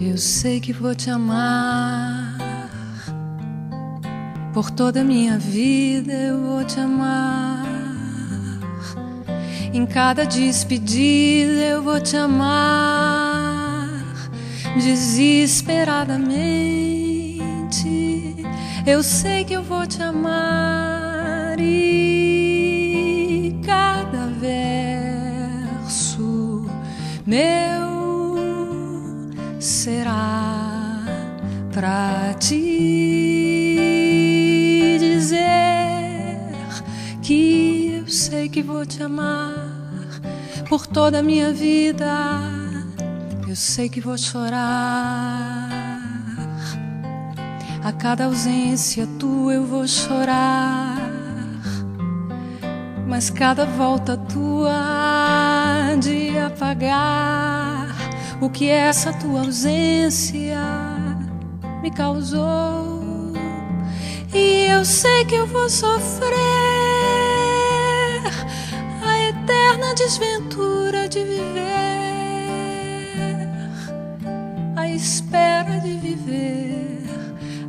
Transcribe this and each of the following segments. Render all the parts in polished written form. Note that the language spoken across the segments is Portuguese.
Eu sei que vou te amar, por toda a minha vida eu vou te amar. Em cada despedida eu vou te amar, desesperadamente. Eu sei que eu vou te amar e cada verso meu será pra te dizer que eu sei que vou te amar por toda a minha vida. Eu sei que vou chorar, a cada ausência tua eu vou chorar, mas cada volta tua há de apagar o que essa tua ausência me causou. E eu sei que eu vou sofrer a eterna desventura de viver, a espera de viver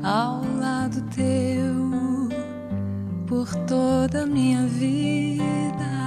ao lado teu por toda a minha vida.